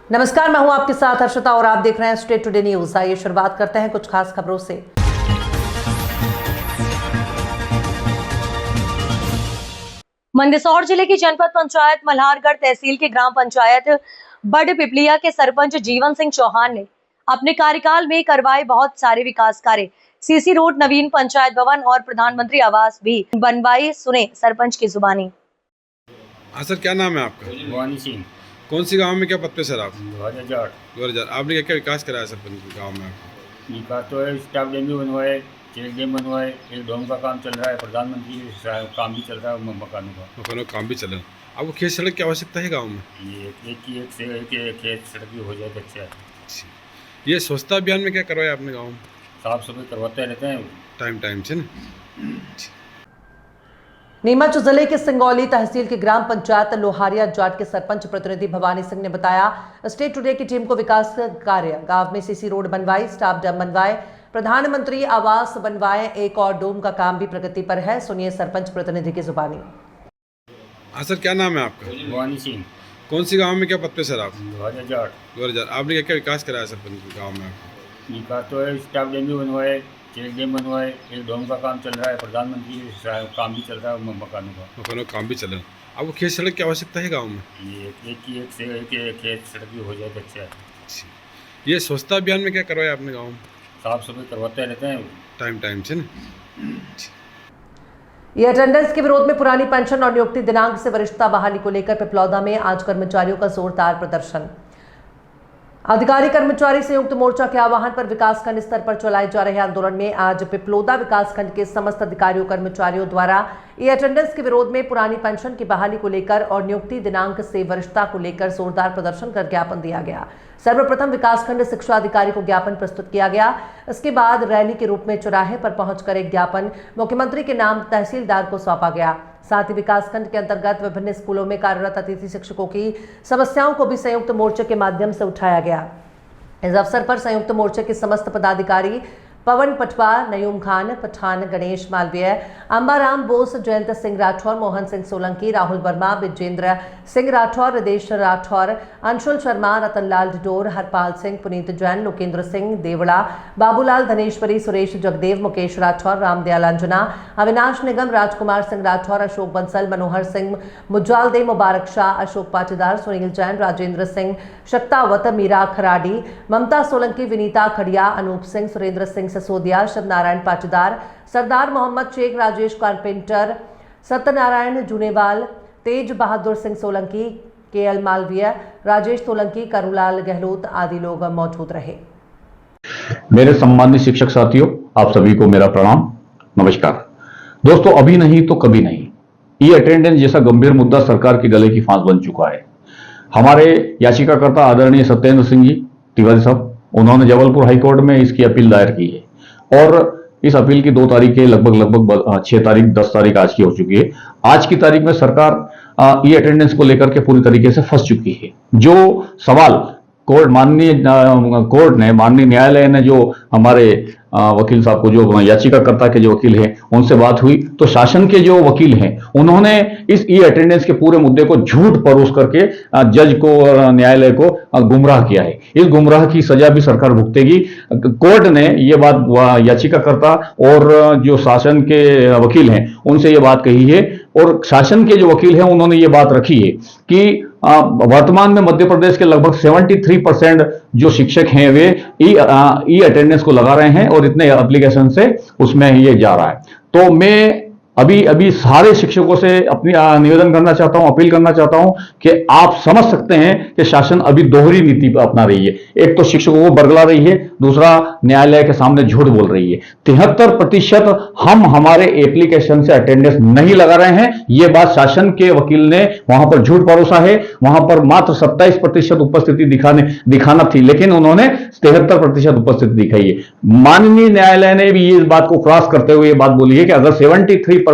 नमस्कार, मैं हूं आपके साथ हर्षिता और आप देख रहे हैं स्टेट टुडे न्यूज। आइए शुरुआत करते हैं कुछ खास खबरों से। मंदसौर जिले की जनपद पंचायत मल्हारगढ़ तहसील के ग्राम पंचायत बड़ पिपलिया के सरपंच जीवन सिंह चौहान ने अपने कार्यकाल में करवाए बहुत सारे विकास कार्य। सीसी रोड, नवीन पंचायत भवन और प्रधानमंत्री आवास भी बनवाए। सुने सरपंच की जुबानी। हाँ सर, क्या नाम है आपका? भवानी सिंह। कौन सी गांव में क्या पद पे सर आप? 2008। आपने क्या क्या विकास कराया सरपंच गांव में? विकास तो है, स्टाफ डैम भी बनवाए, चेक डैम बनवाए, एक डैम का काम चल रहा है, प्रधानमंत्री काम भी चल रहा है मकानों का काम भी चल रहा है। आपको खेत सड़क की आवश्यकता है गाँव में? ये एक से एक खेत सड़क भी हो जाए तो अच्छा है। ये स्वच्छता अभियान में क्या करवाया आपने गाँव में? साफ सफाई करवाते रहते हैं टाइम से ना। नीमच जिले के सिंगौली तहसील की ग्राम पंचायत लोहारिया जाट के सरपंच प्रतिनिधि भवानी सिंह ने बताया, स्टेट टुडे की टीम को विकास कार्य गांव में सीसी रोड बनवाई, स्टाफ डैम बनवाए, प्रधानमंत्री आवास बनवाए, एक और डोम का काम भी प्रगति पर है। सुनिए सरपंच प्रतिनिधि की जुबानी। हाँ सर, क्या नाम है आपका? भवानी सिंह। कौन सी गाँव में क्या पद पे सर आप? 2008। आपने क्या क्या विकास कराया सरपंच गाँव में? विकास तो है, स्टाफ डैम भी बनवाए, चेक डैम बनवाए, एक डैम का काम चल रहा है, प्रधानमंत्री काम भी चल रहा है मकानों का काम भी चल रहा है। आपको खेत सड़क की आवश्यकता है गाँव में? ये एक से एक खेत सड़क भी हो जाए तो अच्छा है। ये स्वच्छता अभियान में क्या करवाया आपने गाँव में? साफ सफाई करवाते रहते हैं टाइम से ना। ये अटेंडेंस के विरोध में पुरानी पेंशन और नियुक्ति दिनांक से वरिष्ठता बहाली को लेकर पिपलौदा में आज कर्मचारियों का जोरदार प्रदर्शन। अधिकारी कर्मचारी संयुक्त मोर्चा के आह्वान पर विकासखंड स्तर पर चलाए जा रहे आंदोलन में आज पिपलौदा विकासखंड के समस्त अधिकारियों कर्मचारियों द्वारा ई अटेंडेंस के विरोध में पुरानी पेंशन की बहाली को लेकर और नियुक्ति दिनांक से वरिष्ठता को लेकर जोरदार प्रदर्शन कर ज्ञापन दिया गया। सर्वप्रथम विकासखंड शिक्षा अधिकारी को ज्ञापन प्रस्तुत किया गया। इसके बाद रैली के रूप में चौराहे पर पहुंचकर एक ज्ञापन मुख्यमंत्री के नाम तहसीलदार को सौंपा गया। साथ ही विकासखंड के अंतर्गत विभिन्न स्कूलों में कार्यरत अतिथि शिक्षकों की समस्याओं को भी संयुक्त मोर्चे के माध्यम से उठाया गया। इस अवसर पर संयुक्त मोर्चे के समस्त पदाधिकारी पवन पटवा, नयूम खान पठान, गणेश मालवीय, अंबाराम बोस, जयंत सिंह राठौर, मोहन सिंह सोलंकी, राहुल वर्मा, विजेंद्र सिंह राठौर, रिदेश राठौर, अंशुल शर्मा, रतनलाल डिडोर, हरपाल सिंह, पुनीत जैन, लोकेंद्र सिंह देवड़ा, बाबूलाल धनेश्वरी, सुरेश जगदेव, मुकेश राठौर, रामदयाल अंजना, अविनाश निगम, राजकुमार सिंह राठौर, अशोक बंसल, मनोहर सिंह, मुज्जाल दे, मुबारक शाह, अशोक पाटीदार, सुनील जैन, राजेंद्र सिंह शक्तावत, मीरा खराडी, ममता सोलंकी, विनीता खड़िया, अनूप सिंह, सुरेंद्र सिंह ससोदिया, शिवनारायण पाटीदार, सरदार मोहम्मद शेख, राजेश कारपेंटर, सत्यनारायण जूनेवाल, तेज बहादुर सिंह सोलंकी, केएल मालवीय, राजेश सोलंकी, करुलाल गहलोत आदि लोग मौजूद रहे। मेरे सम्मानित शिक्षक साथियों, आप सभी को मेरा प्रणाम, नमस्कार। दोस्तों, अभी नहीं तो कभी नहीं, ई अटेंडेंस जैसा गंभीर मुद्दा सरकार के गले की फांस बन चुका है। हमारे याचिकाकर्ता आदरणीय सत्येंद्र सिंह जी तिवारी साहब, उन्होंने जबलपुर हाईकोर्ट में इसकी अपील दायर की है और इस अपील की 2 तारीखें लगभग 6 तारीख 10 तारीख आज की हो चुकी है। आज की तारीख में सरकार ई अटेंडेंस को लेकर के पूरी तरीके से फंस चुकी है। जो सवाल माननीय न्यायालय ने जो हमारे वकील साहब को, जो याचिकाकर्ता के जो वकील हैं, उनसे बात हुई तो शासन के जो वकील हैं उन्होंने इस ई अटेंडेंस के पूरे मुद्दे को झूठ परोस करके जज को और न्यायालय को गुमराह किया है। इस गुमराह की सजा भी सरकार भुगतेगी। कोर्ट ने ये बात याचिकाकर्ता और जो शासन के वकील हैं उनसे ये बात कही है और शासन के जो वकील हैं उन्होंने ये बात रखी है कि वर्तमान में मध्य प्रदेश के लगभग 73% जो शिक्षक हैं वे ई अटेंडेंस को लगा रहे हैं और इतने एप्लीकेशन से उसमें ये जा रहा है। तो मैं अभी सारे शिक्षकों से अपनी निवेदन करना चाहता हूं, अपील करना चाहता हूं कि आप समझ सकते हैं कि शासन अभी दोहरी नीति अपना रही है। एक तो शिक्षकों को बरगला रही है, दूसरा न्यायालय के सामने झूठ बोल रही है। 73% हम हमारे एप्लीकेशन से अटेंडेंस नहीं लगा रहे हैं, यह बात शासन के वकील ने वहां पर झूठ परोसा है। वहां पर मात्र 27% उपस्थिति दिखाना थी, लेकिन उन्होंने 73% उपस्थिति दिखाई है। माननीय न्यायालय ने भी इस बात को क्रॉस करते हुए बात बोली है कि अगर 73%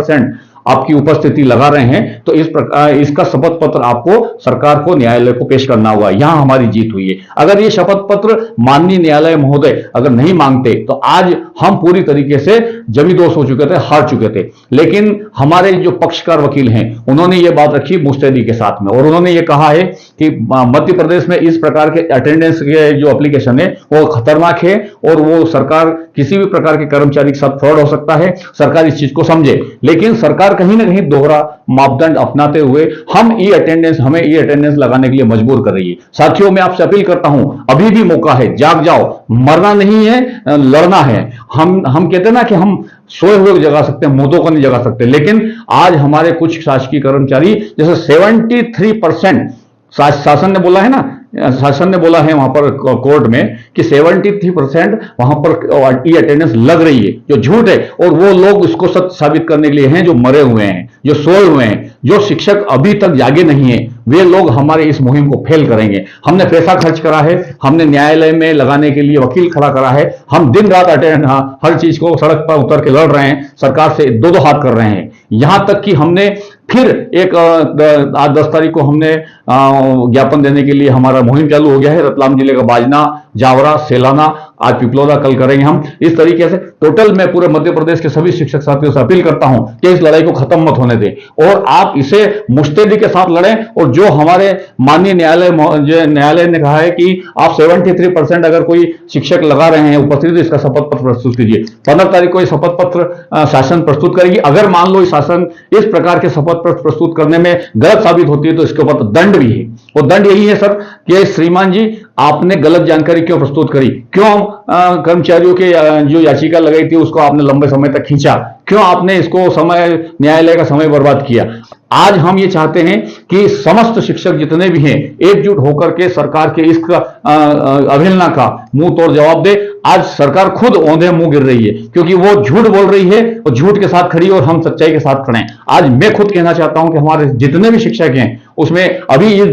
आपकी उपस्थिति लगा रहे हैं, तो इस प्रकार इसका शपथ पत्र आपको सरकार को, न्यायालय को पेश करना होगा। यहां हमारी जीत हुई है। अगर ये शपथ पत्र माननीय न्यायालय महोदय अगर नहीं मांगते तो आज हम पूरी तरीके से जमींदोज हो चुके थे, हार चुके थे। लेकिन हमारे जो पक्षकार वकील हैं उन्होंने ये बात रखी मुस्तैदी के साथ में, और उन्होंने ये कहा है कि मध्य प्रदेश में इस प्रकार के अटेंडेंस के जो एप्लीकेशन है वो खतरनाक है, और वो सरकार किसी भी प्रकार के कर्मचारी के साथ फ्रॉड हो सकता है। सरकार इस चीज को समझे, लेकिन सरकार कहीं ना कहीं दोहरा मापदंड अपनाते हुए हमें ई अटेंडेंस लगाने के लिए मजबूर कर रही है। साथियों, मैं आपसे अपील करता हूं, अभी भी मौका है, जाग जाओ। मरना नहीं है, लड़ना है। हम कहते हैं ना कि हम सोए हुए को जगा सकते हैं, मुर्दों को नहीं जगा सकते। लेकिन आज हमारे कुछ शासकीय कर्मचारी, जैसे 73% शासन ने बोला है ना, शासन ने बोला है वहां पर कोर्ट में कि 73% वहां पर ई अटेंडेंस लग रही है, जो झूठ है। और वो लोग इसको सत्य साबित करने के लिए हैं जो मरे हुए हैं, जो सोए हुए हैं। जो शिक्षक अभी तक जागे नहीं है, वे लोग हमारे इस मुहिम को फेल करेंगे। हमने पैसा खर्च करा है, हमने न्यायालय में लगाने के लिए वकील खड़ा करा है, हम दिन रात हर चीज को सड़क पर उतर के लड़ रहे हैं, सरकार से दो हाथ कर रहे हैं। यहां तक कि हमने फिर एक आज 10 तारीख को हमने ज्ञापन देने के लिए हमारा मुहिम चालू हो गया है। रतलाम जिले का बाजना, जावरा, सेलाना, आज पिपलौदा कल करेंगे हम। इस तरीके से टोटल मैं पूरे मध्य प्रदेश के सभी शिक्षक साथियों से अपील करता हूं कि इस लड़ाई को खत्म मत होने दें और आप इसे मुस्तैदी के साथ लड़ें। और जो हमारे माननीय न्यायालय ने कहा है कि आप 73% अगर कोई शिक्षक लगा रहे हैं उपस्थित, तो इसका शपथ पत्र प्रस्तुत कीजिए। 15 तारीख को यह शपथ पत्र शासन प्रस्तुत करेगी। अगर मान लो शासन इस प्रकार के शपथ पत्र प्रस्तुत करने में गलत साबित होती है तो इसके ऊपर दंड भी है। और दंड यही है सर कि श्रीमान जी, आपने गलत जानकारी क्यों प्रस्तुत करी, क्यों कर्मचारियों के जो याचिका लगाई थी उसको आपने लंबे समय तक खींचा, क्यों आपने इसको न्यायालय का समय बर्बाद किया। आज हम ये चाहते हैं कि समस्त शिक्षक जितने भी हैं एकजुट होकर के सरकार के इस अवहेलना का मुंह तोड़ जवाब दे। आज सरकार खुद औंधे मुंह गिर रही है क्योंकि वो झूठ बोल रही है और झूठ के साथ खड़ी और हम सच्चाई के साथ खड़े हैं। आज मैं खुद कहना चाहता हूं कि हमारे जितने भी शिक्षक हैं उसमें अभी ये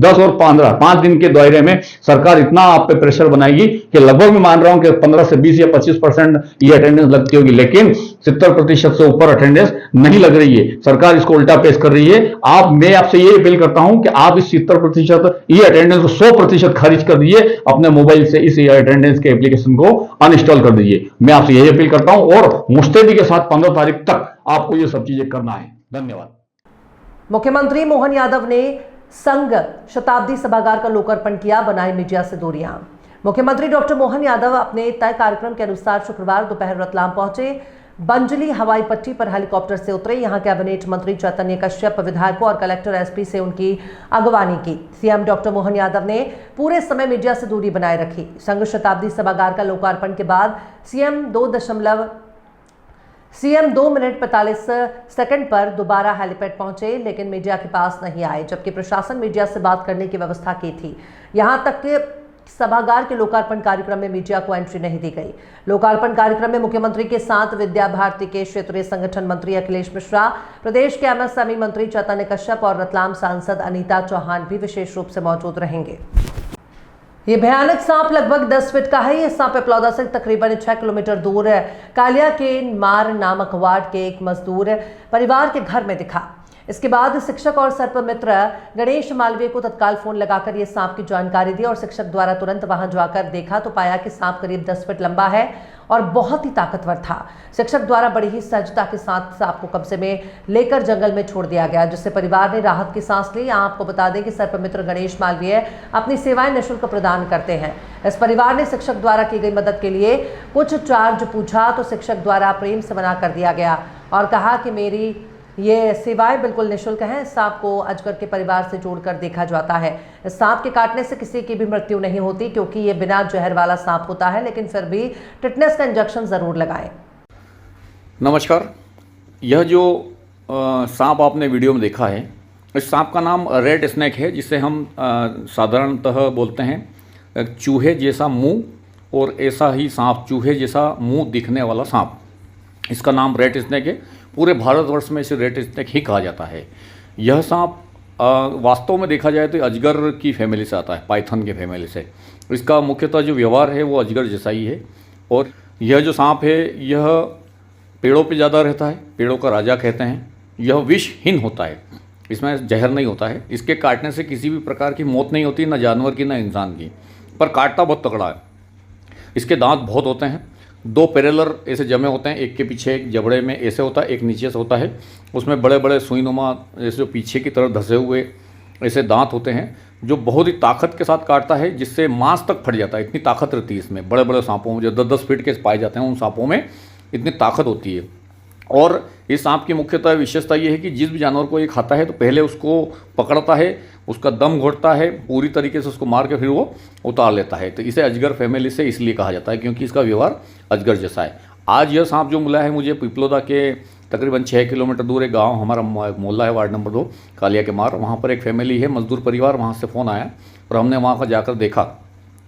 10 और 15 5 दिन के दायरे में सरकार इतना आप पे प्रेशर बनाएगी कि लगभग मैं मान रहा हूं कि 15 से 20 या 25% ये अटेंडेंस लगती होगी, लेकिन 70% से ऊपर अटेंडेंस नहीं लग रही है। सरकार इसको उल्टा पेश कर रही है। मैं आपसे ये अपील करता हूं कि आप इस 70% ये अटेंडेंस को 100% खारिज कर दीजिए, अपने मोबाइल से इस अटेंडेंस के एप्लीकेशन को अनइंस्टॉल कर दीजिए। मैं आपसे यही अपील करता हूं और मुस्तैदी के साथ 15 तारीख तक आपको ये सब चीजें करना है। धन्यवाद। मुख्यमंत्री मोहन यादव ने संघ शताब्दी सभागार का लोकार्पण किया, बनाई मीडिया से दूरियां। मुख्यमंत्री डॉक्टर मोहन यादव अपने तय कार्यक्रम के अनुसार शुक्रवार दोपहर रतलाम पहुंचे। बंजली हवाई पट्टी पर हेलीकॉप्टर से उतरे। यहां कैबिनेट मंत्री चैतन्य कश्यप, विधायकों और कलेक्टर एसपी से उनकी अगवानी की। सीएम डॉक्टर मोहन यादव ने पूरे समय मीडिया से दूरी बनाए रखी। संघ शताब्दी सभागार का लोकार्पण के बाद सीएम 2 मिनट 45 सेकंड पर दोबारा हेलीपैड पहुंचे, लेकिन मीडिया के पास नहीं आए, जबकि प्रशासन मीडिया से बात करने की व्यवस्था की थी। यहां तक कि सभागार के लोकार्पण कार्यक्रम में मीडिया को एंट्री नहीं दी गई। लोकार्पण कार्यक्रम में मुख्यमंत्री के साथ विद्या भारती के क्षेत्रीय संगठन मंत्री अखिलेश मिश्रा, प्रदेश के एमएसएमई मंत्री चैतन्य कश्यप और रतलाम सांसद अनीता चौहान भी विशेष रूप से मौजूद रहेंगे। ये भयानक सांप लगभग 10 फीट का है। ये सांप पिपलौदा से तकरीबन 6 किलोमीटर दूर कालिया के मार नामक वार्ड के एक मजदूर परिवार के घर में दिखा। इसके बाद शिक्षक और सर्प मित्र गणेश मालवीय को तत्काल फोन लगाकर ये सांप की जानकारी दी और शिक्षक द्वारा तुरंत वहां जाकर देखा तो पाया कि सांप करीब 10 फीट लंबा है और बहुत ही ताकतवर था। शिक्षक द्वारा बड़ी ही सहजता के साथ सांप को कब्जे में लेकर जंगल में छोड़ दिया गया, जिससे परिवार ने राहत की सांस ली। आपको बता दें कि सर्प मित्र गणेश मालवीय अपनी सेवाएं निःशुल्क प्रदान करते हैं। इस परिवार ने शिक्षक द्वारा की गई मदद के लिए कुछ चार्ज पूछा तो शिक्षक द्वारा प्रेम से मना कर दिया गया और कहा कि मेरी ये सेवाएं बिल्कुल निःशुल्क हैं। इस सांप को अजगर के परिवार से जोड़कर देखा जाता है। इस सांप के काटने से किसी की भी मृत्यु नहीं होती क्योंकि ये बिना जहर वाला सांप होता है, लेकिन फिर भी टिटनेस का इंजेक्शन जरूर लगाएं। नमस्कार। यह जो सांप आपने वीडियो में देखा है, इस सांप का नाम रेड स्नेक है, जिसे हम साधारणतः बोलते हैं चूहे जैसा मुंह और ऐसा ही सांप, चूहे जैसा मुंह दिखने वाला सांप। इसका नाम रेड स्नेक है। पूरे भारतवर्ष में इसे रेड स्नेक ही कहा जाता है। यह सांप वास्तव में देखा जाए तो अजगर की फैमिली से आता है, पाइथन के फैमिली से। इसका मुख्यतः जो व्यवहार है वो अजगर जैसा ही है। और यह जो सांप है यह पेड़ों पे ज़्यादा रहता है, पेड़ों का राजा कहते हैं। यह विषहीन होता है, इसमें जहर नहीं होता है। इसके काटने से किसी भी प्रकार की मौत नहीं होती, ना जानवर की ना इंसान की, पर काटता बहुत तगड़ा है। इसके दांत बहुत होते हैं, 2 पैरेलल ऐसे जमे होते हैं, एक के पीछे एक जबड़े में ऐसे होता है, एक नीचे से होता है। उसमें बड़े बड़े सुईनुमा जैसे जो पीछे की तरफ धंसे हुए ऐसे दांत होते हैं, जो बहुत ही ताकत के साथ काटता है, जिससे मांस तक फट जाता है। इतनी ताकत रहती है इसमें। बड़े बड़े सांपों में जो 10-10 फीट के पाए जाते हैं, उन सांपों में इतनी ताकत होती है। और इस सांप की मुख्यतः विशेषता ये है कि जिस भी जानवर को ये खाता है तो पहले उसको पकड़ता है, उसका दम घोटता है, पूरी तरीके से उसको मार के फिर वो उतार लेता है। तो इसे अजगर फैमिली से इसलिए कहा जाता है क्योंकि इसका व्यवहार अजगर जैसा है। आज यह सांप जो मिला है मुझे पिपलोदा के तकरीबन 6 किलोमीटर दूर एक गाँव, हमारा मोहल्ला है वार्ड नंबर 2 कालिया के मार, वहाँ पर एक फैमिली है, मजदूर परिवार, वहाँ से फ़ोन आया और हमने वहाँ का जाकर देखा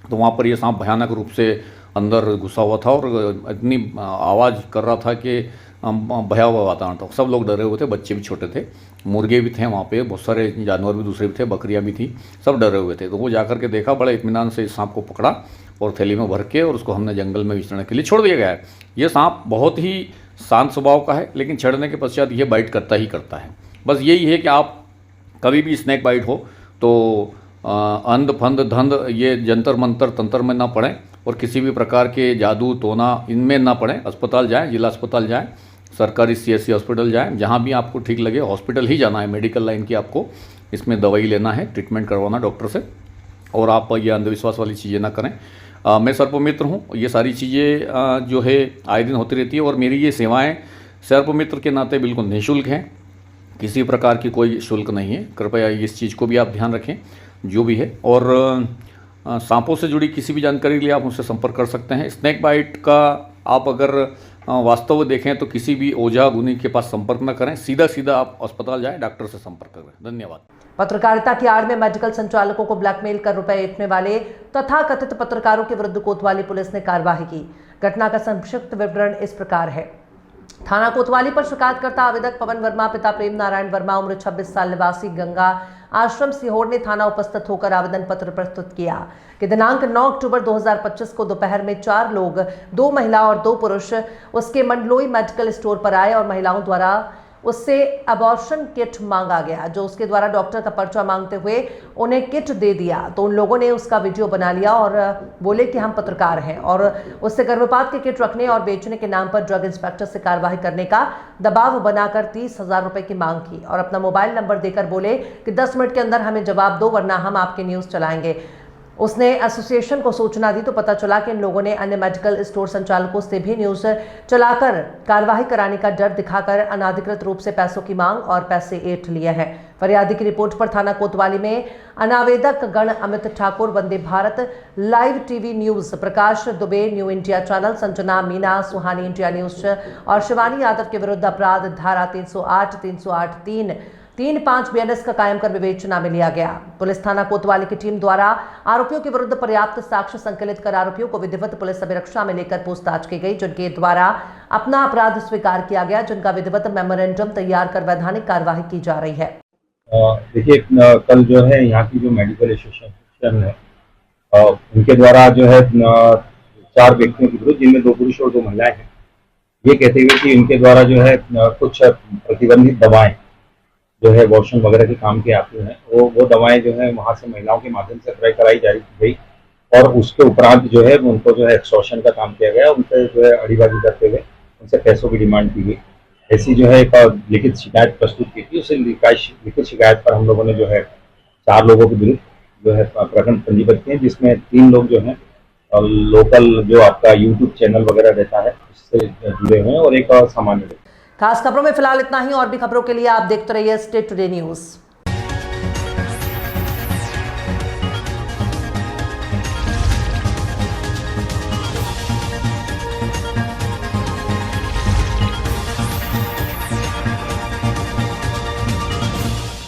तो वहाँ पर यह सांप भयानक रूप से अंदर घुसा हुआ था और इतनी आवाज़ कर रहा था कि भयावह वातावरण था। सब लोग डरे हुए थे, बच्चे भी छोटे थे, मुर्गे भी थे वहाँ पे, बहुत सारे जानवर भी दूसरे भी थे, बकरियाँ भी थी, सब डरे हुए थे। तो वो जाकर के देखा, बड़े इत्मीनान से इस सांप को पकड़ा और थैली में भर के और उसको हमने जंगल में विचरने के लिए छोड़ दिया गया है। ये सांप बहुत ही शांत स्वभाव का है, लेकिन छड़ने के पश्चात ये बाइट करता ही करता है। बस यही है कि आप कभी भी स्नैक बाइट हो तो अंध फंद धंध ये जंतर मंतर तंत्र में ना पड़ें और किसी भी प्रकार के जादू टोना इनमें ना पड़ें। अस्पताल जाएं, जिला अस्पताल जाएं, सरकारी CSC हॉस्पिटल जाएं, जहां भी आपको ठीक लगे हॉस्पिटल ही जाना है। मेडिकल लाइन की आपको इसमें दवाई लेना है, ट्रीटमेंट करवाना डॉक्टर से, और आप ये अंधविश्वास वाली चीज़ें ना करें। मैं सर्पमित्र हूँ, ये सारी चीज़ें जो है आए दिन होती रहती है और मेरी ये सेवाएँ सर्पमित्र के नाते बिल्कुल निःशुल्क हैं, किसी प्रकार की कोई शुल्क नहीं है। कृपया इस चीज़ को भी आप ध्यान रखें जो भी है। और सांपों से जुड़ी किसी भी जानकारी के लिए आप मुझसे संपर्क कर सकते हैं। स्नैक बाइट का आप अगर वास्तव में देखें तो किसी भी ओझा गुनी के पास संपर्क न करें, सीधा सीधा आप अस्पताल जाएं, डॉक्टर से संपर्क करें। धन्यवाद। पत्रकारिता की आड़ में मेडिकल संचालकों को ब्लैकमेल कर रुपए ऐंठने वाले तथाकथित पत्रकारों के विरुद्ध कोतवाली पुलिस ने कार्रवाई की। घटना का संक्षिप्त विवरण इस प्रकार है। थाना कोतवाली पर शिकायतकर्ता आवेदक पवन वर्मा पिता प्रेम नारायण वर्मा उम्र 26 साल निवासी गंगा आश्रम सीहोर ने थाना उपस्थित होकर आवेदन पत्र प्रस्तुत किया कि दिनांक 9 अक्टूबर 2025 को दोपहर में 4 लोग, 2 महिला और 2 पुरुष उसके मंडलोई मेडिकल स्टोर पर आए और महिलाओं द्वारा उससे अबॉर्शन किट मांगा गया, जो उसके द्वारा डॉक्टर का पर्चा मांगते हुए उन्हें किट दे दिया। तो उन लोगों ने उसका वीडियो बना लिया और बोले कि हम पत्रकार हैं और उससे गर्भपात के किट रखने और बेचने के नाम पर ड्रग इंस्पेक्टर से कार्रवाई करने का दबाव बनाकर 30,000 रुपए की मांग की और अपना मोबाइल नंबर देकर बोले कि 10 मिनट के अंदर हमें जवाब दो वरना हम आपकी न्यूज़ चलाएंगे। उसने एसोसिएशन को सूचना दी तो पता चला कि इन लोगों ने अन्य मेडिकल स्टोर संचालकों से भी न्यूज़ चलाकर कार्रवाई कराने का डर दिखाकर अनाधिकृत रूप से पैसों की मांग और पैसे ऐंठ लिए हैं। फरियादी की रिपोर्ट पर थाना कोतवाली में अनावेदक गण Amit Thakur, Vande Bharat, Live TV News, Prakash Dubey, New India channel, Sanjana Meena, Suhani India News और शिवानी यादव के विरुद्ध अपराध धारा 308, 308(3), 3(5) BNS का कायम कर विवेचना में लिया गया। पुलिस थाना कोतवाली की टीम द्वारा आरोपियों के विरुद्ध पर्याप्त साक्ष्य संकलित कर आरोपियों को विधिवत पुलिस अभिरक्षा में लेकर पूछताछ की गई, जिनके द्वारा अपना अपराध स्वीकार किया गया, जिनका विधिवत मेमोरेंडम तैयार कर वैधानिक कार्यवाही की जा रही है। देखिए, कल जो है यहाँ की जो मेडिकल एसोसिएशन है उनके द्वारा जो है 4 व्यक्तियों के विरुद्ध, जिनमें 2 पुरुष और 2 महिलाएं हैं, ये कहते हुए कि उनके द्वारा जो है कुछ प्रतिबंधित दवाएं जो है अबॉर्शन वगैरह के काम के आती हैं, वो दवाएं जो है वहाँ से महिलाओं के माध्यम से अप्लाई कराई जा गई और उसके उपरांत जो है उनको जो है एक्सटॉर्शन का काम किया गया, उनसे जो है अड़ीबाजी करते हुए उनसे पैसों की डिमांड की गई। ऐसी जो है एक लिखित शिकायत प्रस्तुत की थी। उसे लिखित शिकायत पर हम लोगों ने जो है 4 लोगों के विरुद्ध जो है प्रकरण पंजीबद्ध किए, जिसमें 3 लोग जो है लोकल जो आपका यूट्यूब चैनल वगैरह रहता है उससे जुड़े हुए हैं और एक सामान्य। खास खबरों में फिलहाल इतना ही। और भी खबरों के लिए आप देखते रहिए स्टेट टुडे न्यूज़।